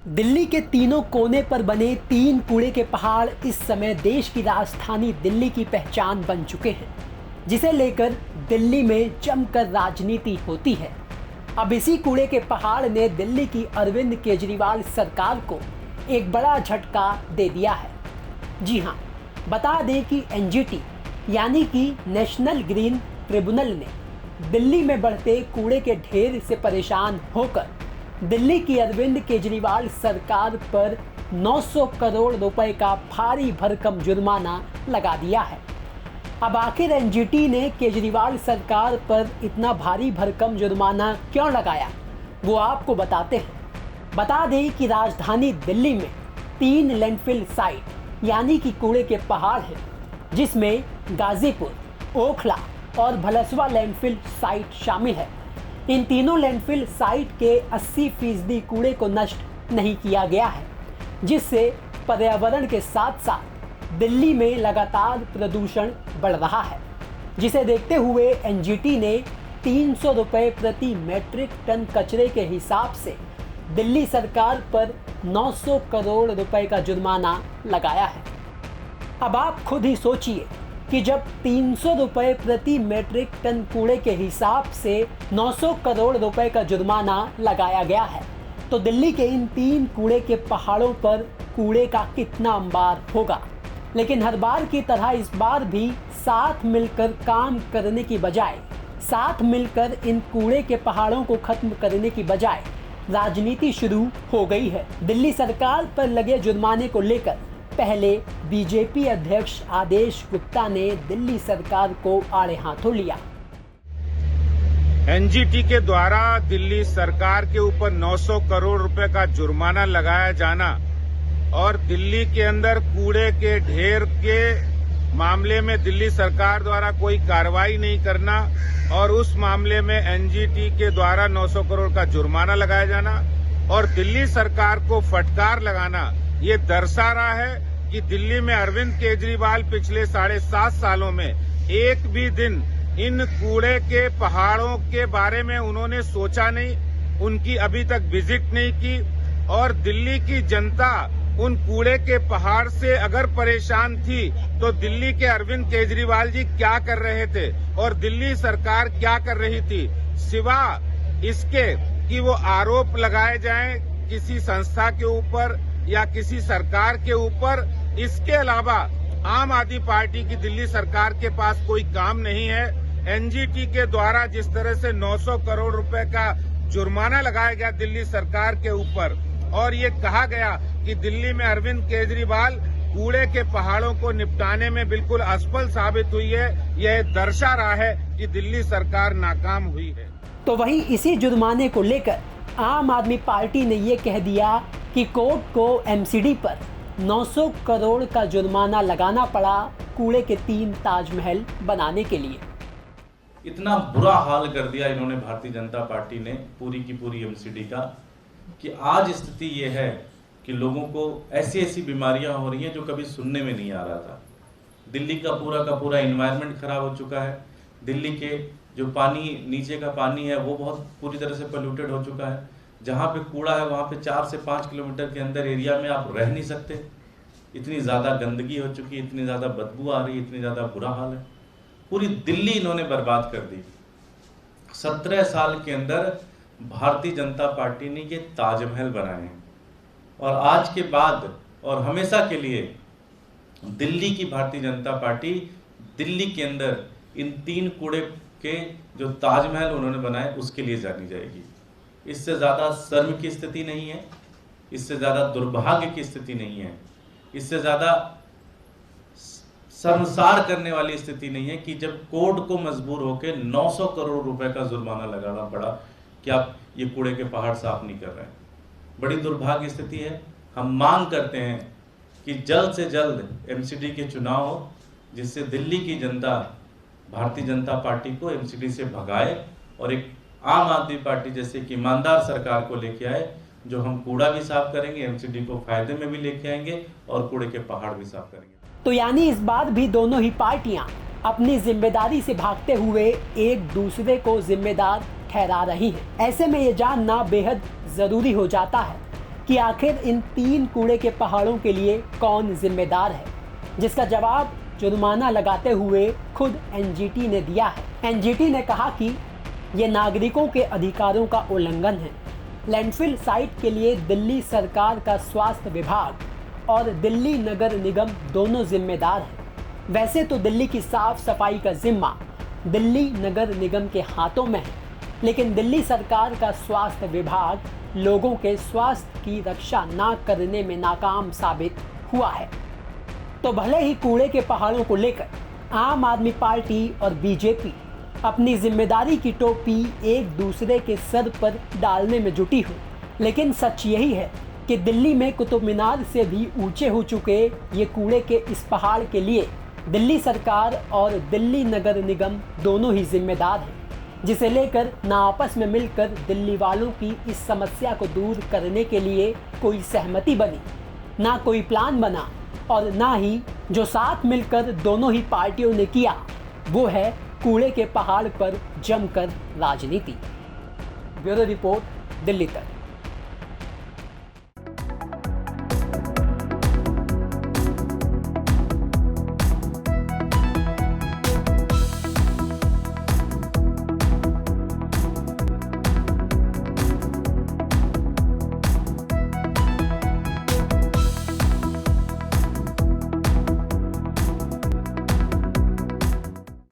दिल्ली के तीनों कोने पर बने 3 कूड़े के पहाड़ इस समय देश की राजधानी दिल्ली की पहचान बन चुके हैं, जिसे लेकर दिल्ली में जमकर राजनीति होती है। अब इसी कूड़े के पहाड़ ने दिल्ली की अरविंद केजरीवाल सरकार को एक बड़ा झटका दे दिया है। जी हाँ, बता दें कि एनजीटी यानी कि नेशनल ग्रीन ट्रिब्यूनल ने दिल्ली में बढ़ते कूड़े के ढेर से परेशान होकर दिल्ली की अरविंद केजरीवाल सरकार पर 900 करोड़ रुपए का भारी भरकम जुर्माना लगा दिया है। अब आखिर एनजीटी ने केजरीवाल सरकार पर इतना भारी भरकम जुर्माना क्यों लगाया, वो आपको बताते हैं। बता दें कि राजधानी दिल्ली में 3 लैंडफिल साइट यानी कि कूड़े के पहाड़ हैं, जिसमें गाजीपुर, ओखला और भलसवा लैंडफिल साइट शामिल है। इन तीनों लैंडफिल साइट के 80% कूड़े को नष्ट नहीं किया गया है, जिससे पर्यावरण के साथ साथ दिल्ली में लगातार प्रदूषण बढ़ रहा है, जिसे देखते हुए एनजीटी ने 300 रुपये प्रति मैट्रिक टन कचरे के हिसाब से दिल्ली सरकार पर 900 करोड़ रुपए का जुर्माना लगाया है। अब आप खुद ही सोचिए कि जब 300 रुपये प्रति मैट्रिक टन कूड़े के हिसाब से 900 करोड़ रुपए का जुर्माना लगाया गया है, तो दिल्ली के इन 3 कूड़े के पहाड़ों पर कूड़े का कितना अंबार होगा। लेकिन हर बार की तरह इस बार भी साथ मिलकर काम करने की बजाय, साथ मिलकर इन कूड़े के पहाड़ों को खत्म करने की बजाय राजनीति शुरू हो गई है। दिल्ली सरकार पर लगे जुर्माने को लेकर पहले बीजेपी अध्यक्ष आदेश गुप्ता ने दिल्ली सरकार को आड़े हाथों लिया। एनजीटी के द्वारा दिल्ली सरकार के ऊपर 900 करोड़ रुपए का जुर्माना लगाया जाना और दिल्ली के अंदर कूड़े के ढेर के मामले में दिल्ली सरकार द्वारा कोई कार्रवाई नहीं करना और उस मामले में एनजीटी के द्वारा 900 करोड़ का जुर्माना लगाया जाना और दिल्ली सरकार को फटकार लगाना, ये दर्शा रहा है कि दिल्ली में अरविंद केजरीवाल पिछले 7.5 सालों में एक भी दिन इन कूड़े के पहाड़ों के बारे में उन्होंने सोचा नहीं, उनकी अभी तक विजिट नहीं की और दिल्ली की जनता उन कूड़े के पहाड़ से अगर परेशान थी तो दिल्ली के अरविंद केजरीवाल जी क्या कर रहे थे और दिल्ली सरकार क्या कर रही थी, सिवा इसके कि वो आरोप लगाए जाएं किसी संस्था के ऊपर या किसी सरकार के ऊपर। इसके अलावा आम आदमी पार्टी की दिल्ली सरकार के पास कोई काम नहीं है। एनजीटी के द्वारा जिस तरह से 900 करोड़ रुपए का जुर्माना लगाया गया दिल्ली सरकार के ऊपर और ये कहा गया कि दिल्ली में अरविंद केजरीवाल कूड़े के पहाड़ों को निपटाने में बिल्कुल असफल साबित हुई है, यह दर्शा रहा है कि दिल्ली सरकार नाकाम हुई है। तो वहीं इसी जुर्माने को लेकर आम आदमी पार्टी ने ये कह दिया कि कोर्ट को एमसीडी पर 900 करोड़ का जुर्माना लगाना पड़ा कूड़े के 3 ताजमहल बनाने के लिए। इतना बुरा हाल कर दिया इन्होंने भारतीय जनता पार्टी ने पूरी की पूरी एमसीडी का कि आज स्थिति ये है कि लोगों को ऐसी ऐसी बीमारियां हो रही हैं जो कभी सुनने में नहीं आ रहा था। दिल्ली का पूरा एनवायरनमेंट खराब हो चुका है। दिल्ली के जो पानी, नीचे का पानी है वो बहुत पूरी तरह से पोल्यूटेड हो चुका है। जहाँ पे कूड़ा है वहाँ पे 4 से 5 किलोमीटर के अंदर एरिया में आप रह नहीं सकते। इतनी ज़्यादा गंदगी हो चुकी है, इतनी ज़्यादा बदबू आ रही है, इतनी ज़्यादा बुरा हाल है। पूरी दिल्ली इन्होंने बर्बाद कर दी। 17 साल के अंदर भारतीय जनता पार्टी ने ये ताजमहल बनाए हैं और आज के बाद और हमेशा के लिए दिल्ली की भारतीय जनता पार्टी दिल्ली के अंदर इन 3 कूड़े के जो ताजमहल उन्होंने बनाए उसके लिए जानी जाएगी। इससे ज़्यादा शर्म की स्थिति नहीं है, इससे ज़्यादा दुर्भाग्य की स्थिति नहीं है, इससे ज़्यादा शर्मसार करने वाली स्थिति नहीं है कि जब कोर्ट को मजबूर होकर 900 करोड़ रुपए का जुर्माना लगाना पड़ा कि आप ये कूड़े के पहाड़ साफ नहीं कर रहे हैं। बड़ी दुर्भाग्य स्थिति है। हम मांग करते हैं कि जल्द से जल्द एमसीडी के चुनाव हो, जिससे दिल्ली की जनता भारतीय जनता पार्टी को एमसीडी से भगाए और एक आम आदमी पार्टी जैसे कि ईमानदार सरकार को लेके आए, जो हम कूड़ा भी साफ करेंगे, एमसीडी को फायदे में भी लेके आएंगे और कूड़े के पहाड़ भी साफ करेंगे। तो यानी इस बार भी दोनों ही पार्टियां अपनी जिम्मेदारी से भागते हुए एक दूसरे को जिम्मेदार ठहरा रही हैं। ऐसे में ये जानना बेहद जरूरी हो जाता है कि आखिर इन 3 कूड़े के पहाड़ों के लिए कौन जिम्मेदार है, जिसका जवाब जुर्माना लगाते हुए खुद एनजीटी ने दिया है। एनजीटी ने कहा कि ये नागरिकों के अधिकारों का उल्लंघन है। लैंडफिल साइट के लिए दिल्ली सरकार का स्वास्थ्य विभाग और दिल्ली नगर निगम दोनों जिम्मेदार हैं। वैसे तो दिल्ली की साफ सफाई का जिम्मा दिल्ली नगर निगम के हाथों में है, लेकिन दिल्ली सरकार का स्वास्थ्य विभाग लोगों के स्वास्थ्य की रक्षा ना करने में नाकाम साबित हुआ है। तो भले ही कूड़े के पहाड़ों को लेकर आम आदमी पार्टी और बीजेपी अपनी जिम्मेदारी की टोपी एक दूसरे के सर पर डालने में जुटी हो, लेकिन सच यही है कि दिल्ली में कुतुब मीनार से भी ऊंचे हो चुके ये कूड़े के इस पहाड़ के लिए दिल्ली सरकार और दिल्ली नगर निगम दोनों ही जिम्मेदार हैं, जिसे लेकर ना आपस में मिलकर दिल्ली वालों की इस समस्या को दूर करने के लिए कोई सहमति बनी, ना कोई प्लान बना, और ना ही जो साथ मिलकर दोनों ही पार्टियों ने किया वो है कूड़े के पहाड़ पर जमकर राजनीति। ब्यूरो रिपोर्ट, दिल्ली तक।